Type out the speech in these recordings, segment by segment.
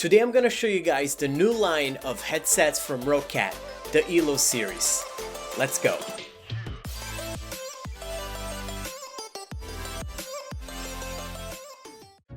Today I'm gonna show you guys the new line of headsets from Roccat, the Elo series. Let's go.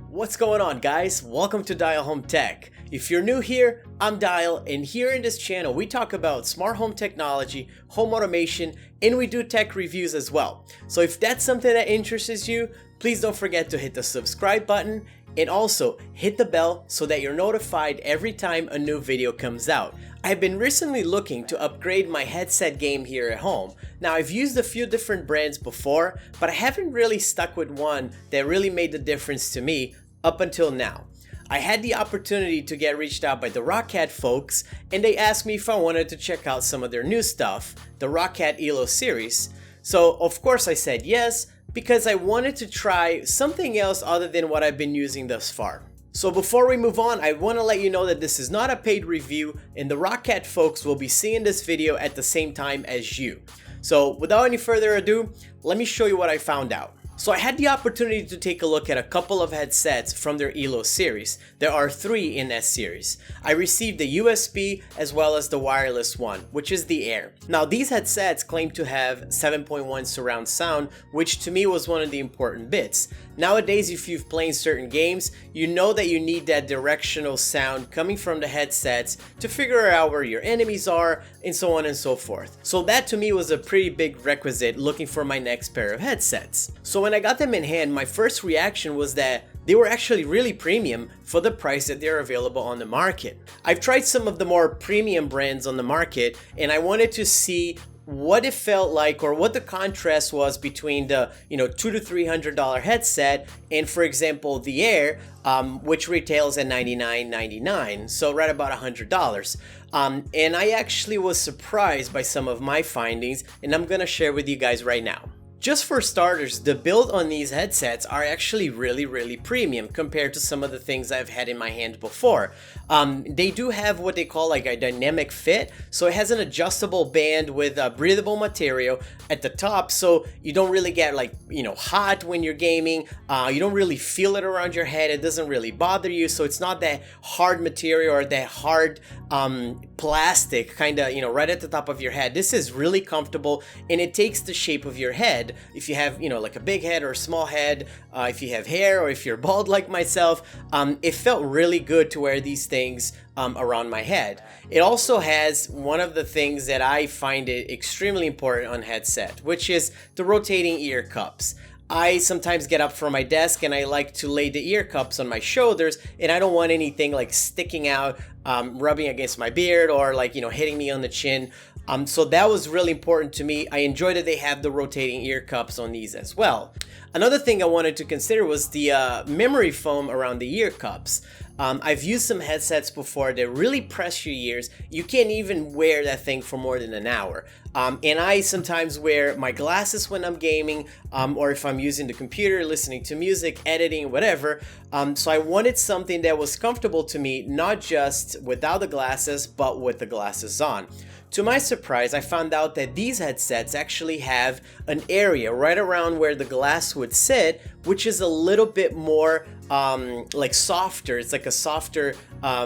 What's going on, guys? Welcome to Dial Home Tech. If you're new here, I'm Dial, and here in this channel we talk about smart home technology, home automation, and we do tech reviews as well. So if that's something that interests you, please don't forget to hit the subscribe button and also hit the bell so that you're notified every time a new video comes out. I've been recently looking to upgrade my headset game here at home. Now, I've used a few different brands before, but I haven't really stuck with one that really made the difference to me up until now. I had the opportunity to get reached out by the Roccat folks, and they asked me if I wanted to check out some of their new stuff, the Roccat Elo series. So of course I said yes, because I wanted to try something else other than what I've been using thus far. So before we move on, I want to let you know that this is not a paid review, and the Roccat folks will be seeing this video at the same time as you. So without any further ado, let me show you what I found out. So I had the opportunity to take a look at a couple of headsets from their Elo series. There are 3 in that series. I received the USB as well as the wireless one, which is the Air. Now these headsets claim to have 7.1 surround sound, which to me was one of the important bits. Nowadays, if you've played certain games, you know that you need that directional sound coming from the headsets to figure out where your enemies are and so on and so forth. So that to me was a pretty big requisite looking for my next pair of headsets. So when I got them in hand, my first reaction was that they were actually really premium for the price that they're available on the market. I've tried some of the more premium brands on the market, and I wanted to see what it felt like or what the contrast was between the $200 to $300 headset and, for example, the Air, which retails at $99.99, so right about $100. And I actually was surprised by some of my findings, and I'm gonna share with you guys right now. Just for starters, the build on these headsets are actually really premium compared to some of the things I've had in my hand before. They do have what they call like a dynamic fit, so it has an adjustable band with a breathable material at the top, so you don't really get hot when you're gaming. You don't really feel it around your head. It doesn't really bother you, so it's not that hard material or that hard plastic kind of right at the top of your head. This is really comfortable, and it takes the shape of your head. If you have like a big head or a small head, if you have hair or if you're bald like myself, it felt really good to wear these things around my head. It also has one of the things that I find it extremely important on headset, which is the rotating ear cups. I sometimes get up from my desk and I like to lay the ear cups on my shoulders, and I don't want anything like sticking out, rubbing against my beard or hitting me on the chin. So that was really important to me. I enjoy that they have the rotating ear cups on these as well. Another thing I wanted to consider was the memory foam around the ear cups. I've used some headsets before that really press your ears. You can't even wear that thing for more than an hour. And I sometimes wear my glasses when I'm gaming, or if I'm using the computer, listening to music, editing, whatever. So I wanted something that was comfortable to me, not just without the glasses, but with the glasses on. To my surprise, I found out that these headsets actually have an area right around where the glass would sit, which is a little bit more softer. It's like a softer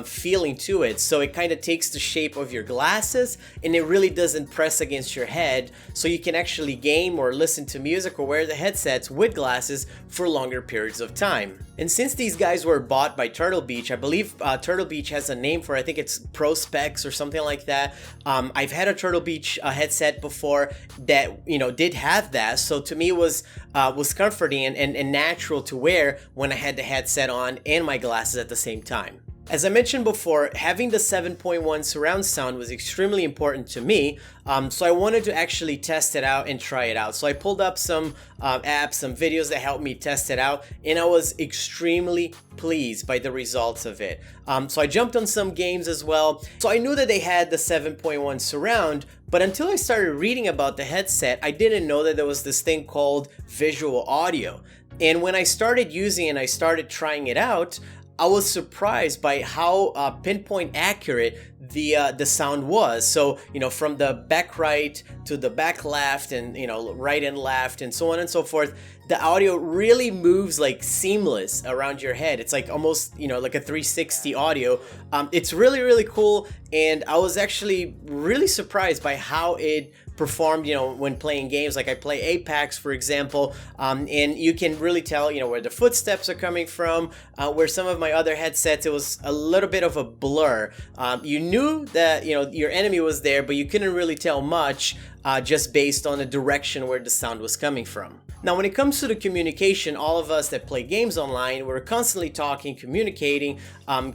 feeling to it, so it kind of takes the shape of your glasses, and it really doesn't press against your head, so you can actually game or listen to music or wear the headsets with glasses for longer periods of time. And since these guys were bought by Turtle Beach, I believe Turtle Beach has a name for, I think it's Pro Specs or something like that. I've had a Turtle Beach headset before that did have that, so to me was comforting and natural to wear when I had the headset on and my glasses at the same time. As I mentioned before, having the 7.1 surround sound was extremely important to me, so I wanted to actually test it out and try it out. So I pulled up some apps, some videos that helped me test it out, and I was extremely pleased by the results of it. So I jumped on some games as well. So I knew that they had the 7.1 surround, but until I started reading about the headset, I didn't know that there was this thing called visual audio. And when I started using it and I started trying it out, I was surprised by how pinpoint accurate the sound was. So, you know, from the back right to the back left, and, you know, right and left, and so on and so forth, the audio really moves like seamless around your head. It's like almost, you know, like a 360 audio. It's really, really cool, and I was actually really surprised by how it performed, you know, when playing games. Like I play Apex, for example, and you can really tell, you know, where the footsteps are coming from, where some of my other headsets, it was a little bit of a blur. You knew that, you know, your enemy was there, but you couldn't really tell much just based on the direction where the sound was coming from. Now, when it comes to the communication, all of us that play games online, we're constantly talking, communicating,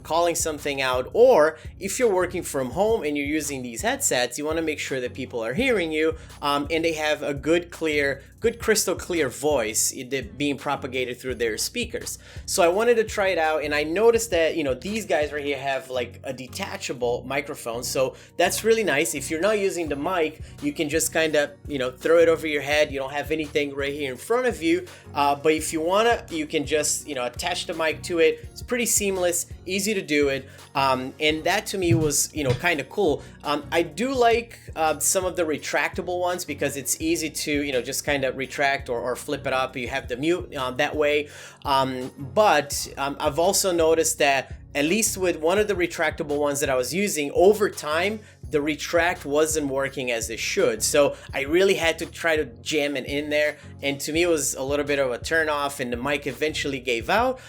calling something out, or if you're working from home and you're using these headsets, you want to make sure that people are hearing you, and they have a good crystal clear voice being propagated through their speakers. So I wanted to try it out, and I noticed that, you know, these guys right here have like a detachable microphone, so that's really nice. If you're not using the mic, you can just kind of, you know, throw it over your head. You don't have anything right here in front of you, but if you wanna, you can just, you know, attach the mic to it. It's pretty seamless, easy to do it, and that to me was, you know, kind of cool. I do like some of the retractable ones because it's easy to, you know, just kind of retract or flip it up. You have the mute that way, but I've also noticed that at least with one of the retractable ones that I was using, over time the retract wasn't working as it should, so I really had to try to jam it in there, and to me it was a little bit of a turn off, and the mic eventually gave out.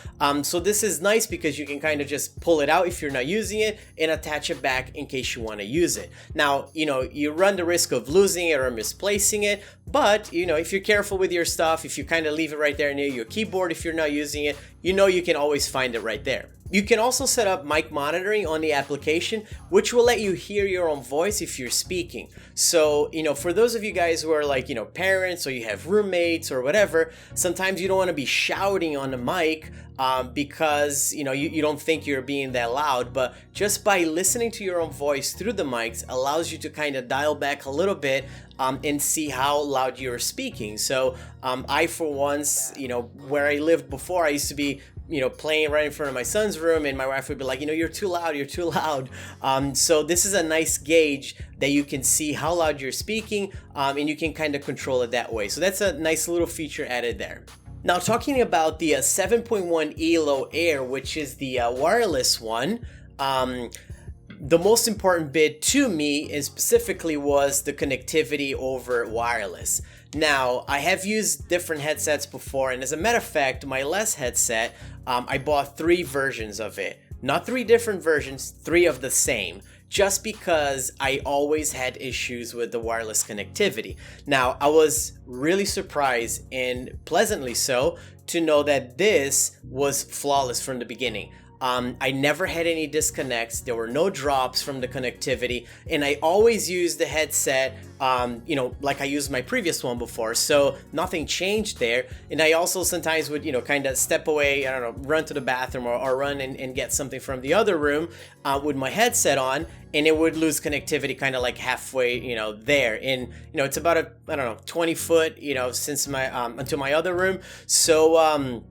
So this is nice because you can kind of just pull it out if you're not using it and attach it back in case you want to use it. Now, you know, you run the risk of losing it or misplacing it, but, you know, if you're careful with your stuff, if you kind of leave it right there near your keyboard, if you're not using it, you know, you can always find it right there. You can also set up mic monitoring on the application, which will let you hear your own voice if you're speaking. So, you know, for those of you guys who are like, you know, parents, or you have roommates or whatever, sometimes you don't want to be shouting on the mic because, you know, you don't think you're being that loud, but just by listening to your own voice through the mics allows you to kind of dial back a little bit and see how loud you're speaking. So I, for once, you know, where I lived before, I used to be, you know, playing right in front of my son's room, and my wife would be like, you know, you're too loud, you're too loud. So this is a nice gauge that you can see how loud you're speaking, and you can kind of control it that way. So that's a nice little feature added there. Now, talking about the 7.1 Elo Air, which is the wireless one, the most important bit to me and specifically was the connectivity over wireless. Now, I have used different headsets before, and as a matter of fact, my last headset, I bought 3 versions of it. Not 3 different versions, 3 of the same, just because I always had issues with the wireless connectivity. Now, I was really surprised, and pleasantly so, to know that this was flawless from the beginning. I never had any disconnects. There were no drops from the connectivity, and I always used the headset, you know, like I used my previous one before, so nothing changed there. And I also sometimes would, you know, kind of step away, I don't know, run to the bathroom or run and get something from the other room with my headset on, and it would lose connectivity kind of like halfway, you know, there. And, you know, it's about a, I don't know, 20 foot, you know, since my, until my other room. So,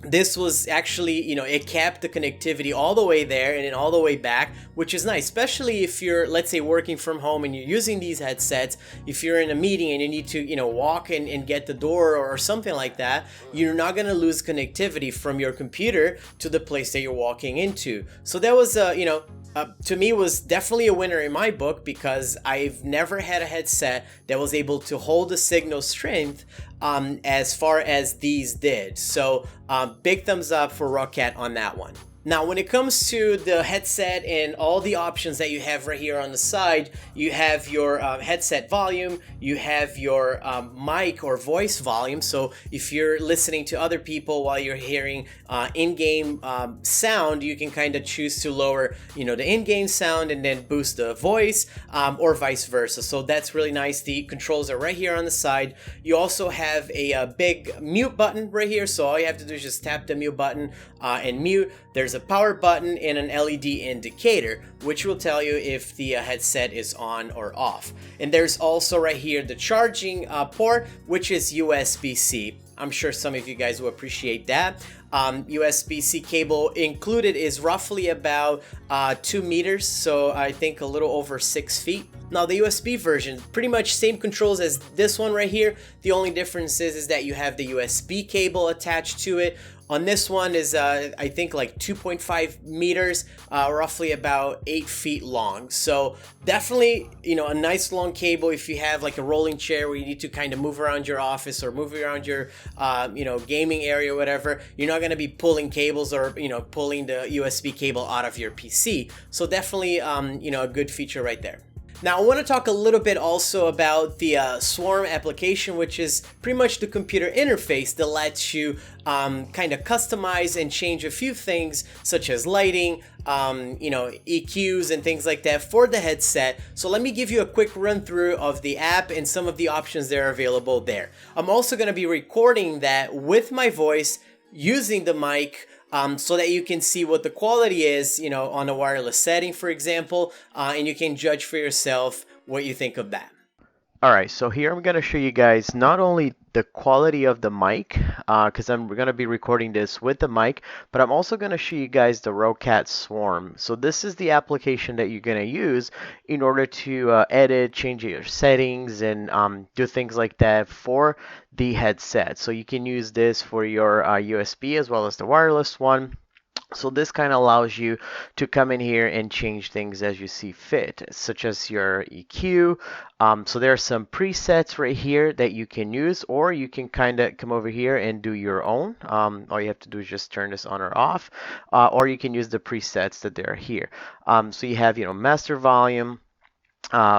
this was actually, you know, it kept the connectivity all the way there and then all the way back, which is nice, especially if you're, let's say, working from home and you're using these headsets. If you're in a meeting and you need to, you know, walk and get the door or something like that, you're not going to lose connectivity from your computer to the place that you're walking into. So that was, you know, to me was definitely a winner in my book, because I've never had a headset that was able to hold the signal strength as far as these did. So big thumbs up for Roccat on that one. Now, when it comes to the headset and all the options that you have right here on the side, you have your headset volume, you have your mic or voice volume. So if you're listening to other people while you're hearing in-game sound, you can kind of choose to lower, you know, the in-game sound and then boost the voice, or vice versa. So that's really nice. The controls are right here on the side. You also have a big mute button right here. So all you have to do is just tap the mute button and mute. There's a power button and an LED indicator, which will tell you if the headset is on or off. And there's also right here the charging port, which is USB-C. I'm sure some of you guys will appreciate that. USB-C cable included is roughly about 2 meters, so I think a little over 6 feet. Now the USB version, pretty much same controls as this one right here. The only difference is that you have the USB cable attached to it. On this one is I think like 2.5 meters, roughly about 8 feet long. So definitely, you know, a nice long cable if you have like a rolling chair where you need to kind of move around your office or move around your, you know, gaming area or whatever. You're not going to be pulling cables or, you know, pulling the USB cable out of your PC. So definitely, you know, a good feature right there. Now I want to talk a little bit also about the Swarm application, which is pretty much the computer interface that lets you kind of customize and change a few things such as lighting, you know, EQs and things like that for the headset. So let me give you a quick run through of the app and some of the options that are available there. I'm also going to be recording that with my voice using the mic, so that you can see what the quality is, you know, on a wireless setting, for example, and you can judge for yourself what you think of that. Alright, so here I'm going to show you guys not only the quality of the mic, because we're going to be recording this with the mic, but I'm also going to show you guys the Roccat Swarm. So this is the application that you're going to use in order to edit, change your settings, and do things like that for the headset. So you can use this for your USB as well as the wireless one. So this kind of allows you to come in here and change things as you see fit, such as your EQ. So there are some presets right here that you can use, or you can kind of come over here and do your own. All you have to do is just turn this on or off, or you can use the presets that are here. So you have, you know, master volume,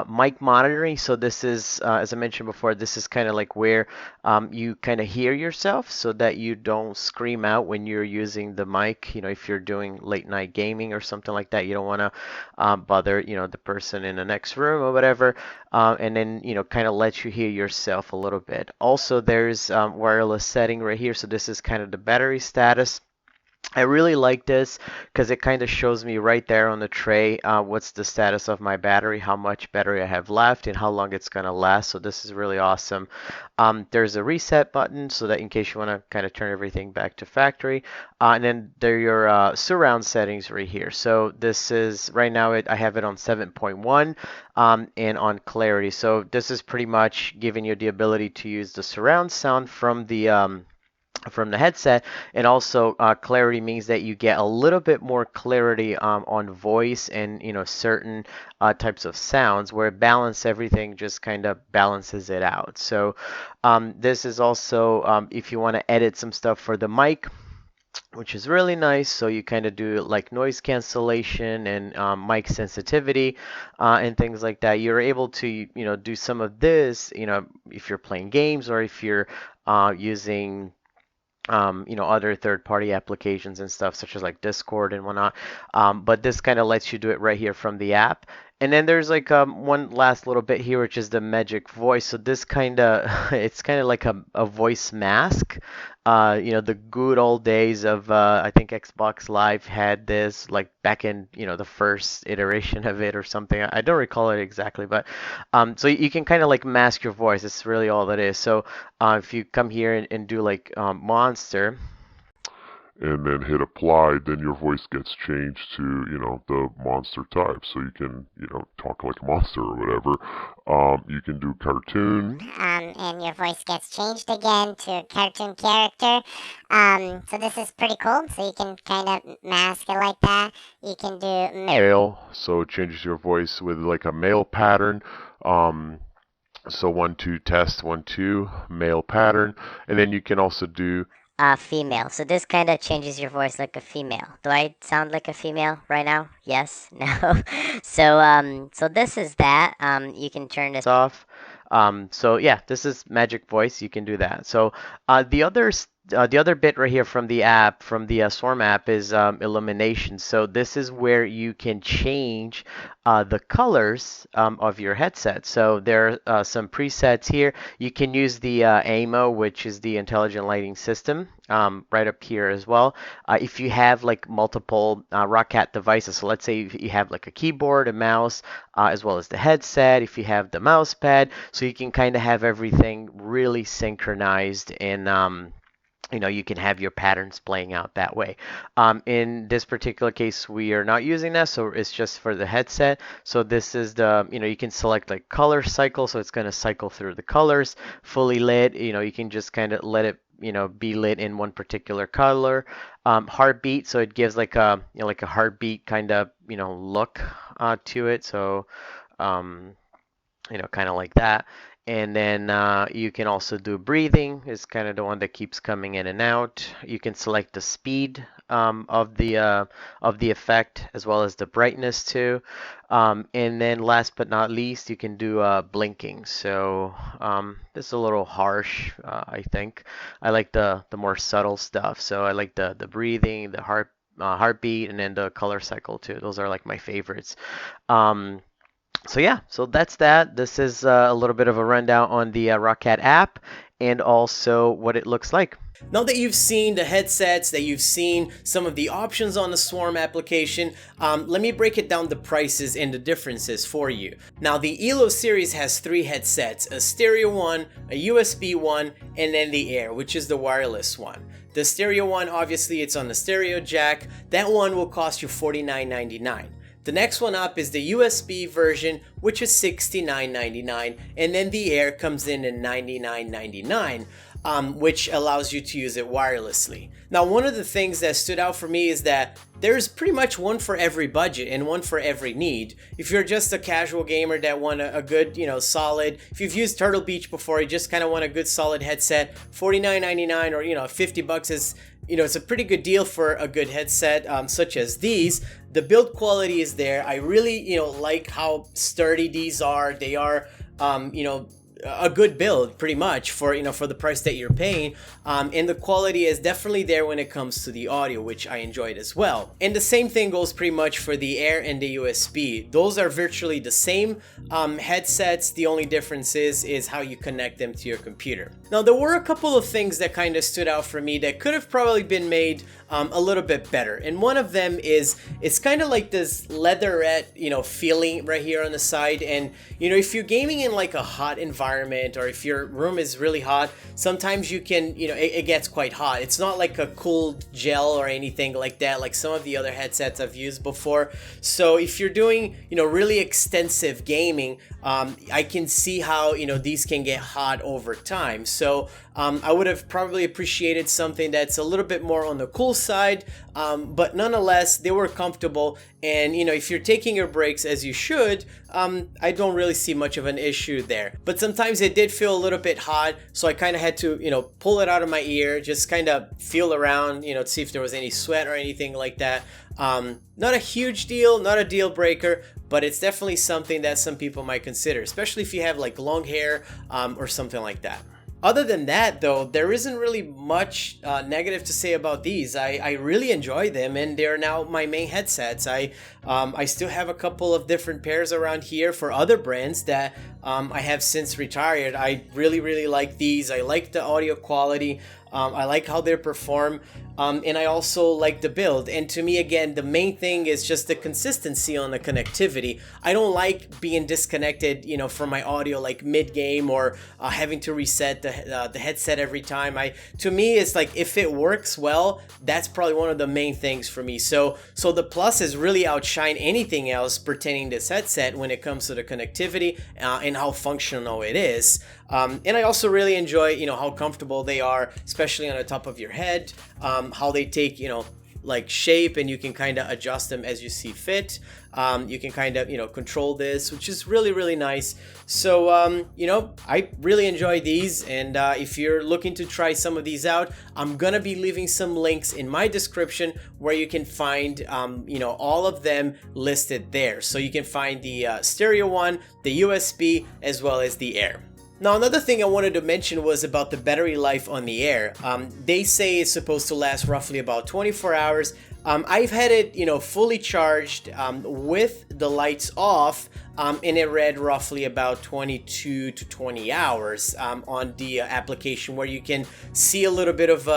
mic monitoring. So this is, as I mentioned before, this is kind of like where you kind of hear yourself so that you don't scream out when you're using the mic. You know, if you're doing late night gaming or something like that, you don't want to bother, you know, the person in the next room or whatever. And then, you know, kind of let you hear yourself a little bit. Also, there's wireless setting right here. So this is kind of the battery status. I really like this because it kind of shows me right there on the tray what's the status of my battery, how much battery I have left, and how long it's going to last. So this is really awesome. There's a reset button so that in case you want to kind of turn everything back to factory. And then there are your surround settings right here. So this is right now I have it on 7.1 and on clarity. So this is pretty much giving you the ability to use the surround sound from the headset, and also clarity means that you get a little bit more clarity on voice and, you know, certain types of sounds, where balance everything just kind of balances it out. So this is also if you want to edit some stuff for the mic, which is really nice. So you kind of do like noise cancellation and mic sensitivity and things like that. You're able to, you know, do some of this, you know, if you're playing games or if you're using you know, other third-party applications and stuff, such as like Discord and whatnot. But this kind of lets you do it right here from the app. And then there's like one last little bit here, which is the magic voice. So this kind of, it's kind of like a voice mask. You know, the good old days of, I think Xbox Live had this, like back in, you know, the first iteration of it or something. I don't recall it exactly, but so you can kind of like mask your voice. It's really all that is. So if you come here and do like Monster, and then hit apply, then your voice gets changed to, you know, the monster type. So you can, you know, talk like a monster or whatever. You can do cartoon. And your voice gets changed again to cartoon character. So this is pretty cool. So you can kind of mask it like that. You can do Male. So it changes your voice with like a male pattern. So 1, 2, test, 1, 2, male pattern. And then you can also do female. So this kind of changes your voice like a female. Do I sound like a female right now? Yes? No? So this is that. You can turn this off. So yeah, this is magic voice. You can do that. So the the other bit right here from the app, from the Swarm app, is Elimination. So this is where you can change the colors of your headset. So there are some presets here. You can use the AMO, which is the Intelligent Lighting System, right up here as well. If you have like multiple Roccat devices, so let's say you have like a keyboard, a mouse, as well as the headset, if you have the mouse pad, so you can kind of have everything really synchronized and you can have your patterns playing out that way. In this particular case, we are not using that, so it's just for the headset. So this is the, you can select like color cycle, so it's going to cycle through the colors. Fully lit, you can just kind of let it, be lit in one particular color. Heartbeat, so it gives like a, like a heartbeat kind of, look to it. So, kind of like that. And then you can also do breathing, is kind of the one that keeps coming in and out. You can select the speed of the effect, as well as the brightness too. And then last but not least, you can do blinking. So this is a little harsh, I think. I like the more subtle stuff. So I like the breathing, the heartbeat, and then the color cycle too. Those are like my favorites. So yeah, so that's that. This is a little bit of a rundown on the Roccat app and also what it looks like. Now that you've seen the headsets, that you've seen some of the options on the Swarm application, let me break it down the prices and the differences for you. Now the Elo series has 3 headsets, a stereo one, a USB one, and then the Air, which is the wireless one. The stereo one, obviously it's on the stereo jack. That one will cost you $49.99. The next one up is the USB version, which is $69.99, and then the Air comes in at $99.99. Which allows you to use it wirelessly. Now, one of the things that stood out for me is that there's pretty much one for every budget and one for every need. If you're just a casual gamer that want a good, solid, if you've used Turtle Beach before, you just kind of want a good solid headset, $49.99 or, $50 is, it's a pretty good deal for a good headset such as these. The build quality is there. I really, like how sturdy these are. They are, a good build pretty much for for the price that you're paying, and the quality is definitely there when it comes to the audio, which I enjoyed as well. And the same thing goes pretty much for the Air and the USB. Those are virtually the same headsets. The only difference is how you connect them to your computer. Now there were a couple of things that kind of stood out for me that could have probably been made a little bit better, and one of them is it's kind of like this leatherette feeling right here on the side. And if you're gaming in like a hot environment, or if your room is really hot, sometimes you can it gets quite hot. It's not like a cool gel or anything like that, like some of the other headsets I've used before. So if you're doing really extensive gaming, I can see how these can get hot over time. So I would have probably appreciated something that's a little bit more on the cool side, but nonetheless they were comfortable. And if you're taking your breaks as you should, I don't really see much of an issue there. But sometimes it did feel a little bit hot, so I kind of had to pull it out of my ear, just kind of feel around to see if there was any sweat or anything like that. Not a huge deal, not a deal breaker, but it's definitely something that some people might consider, especially if you have like long hair or something like that. Other than that, though, there isn't really much negative to say about these. I really enjoy them, and they're now my main headsets. I still have a couple of different pairs around here for other brands that I have since retired. I really like these. I like the audio quality. I like how they perform, and I also like the build. And to me, again, the main thing is just the consistency on the connectivity. I don't like being disconnected, from my audio like mid-game, or having to reset the headset every time. To me, it's like if it works well, that's probably one of the main things for me. So the pluses really outshine anything else pertaining to this headset when it comes to the connectivity and how functional it is. And I also really enjoy, how comfortable they are, especially on the top of your head, how they take, like shape, and you can kind of adjust them as you see fit. You can kind of, control this, which is really nice. So, I really enjoy these. And if you're looking to try some of these out, I'm going to be leaving some links in my description where you can find, all of them listed there. So you can find the stereo one, the USB, as well as the Air. Now, another thing I wanted to mention was about the battery life on the Air. They say it's supposed to last roughly about 24 hours. I've had it, fully charged with the lights off, and it read roughly about 22 to 20 hours on the application, where you can see a little bit of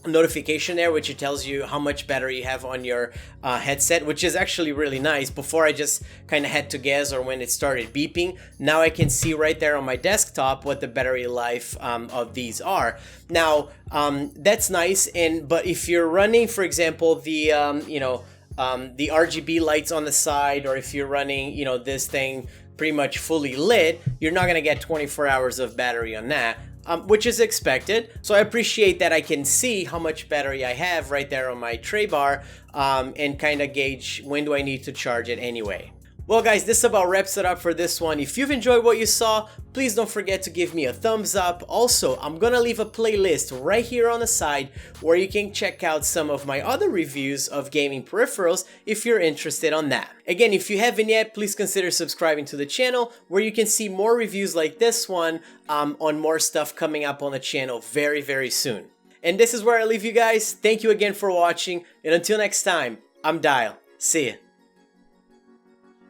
notification there, which it tells you how much battery you have on your headset, which is actually really nice. Before, I just kind of had to guess, or when it started beeping. Now I can see right there on my desktop what the battery life of these are. Now that's nice, but if you're running, for example, the the RGB lights on the side, or if you're running this thing pretty much fully lit, you're not gonna get 24 hours of battery on that. Which is expected. So I appreciate that I can see how much battery I have right there on my tray bar, and kind of gauge when do I need to charge it anyway. Well guys, this about wraps it up for this one. If you've enjoyed what you saw, please don't forget to give me a thumbs up. Also, I'm gonna leave a playlist right here on the side where you can check out some of my other reviews of gaming peripherals if you're interested on that. Again, if you haven't yet, please consider subscribing to the channel, where you can see more reviews like this one on more stuff coming up on the channel very, very soon. And this is where I leave you guys. Thank you again for watching, and until next time, I'm Dial. See ya.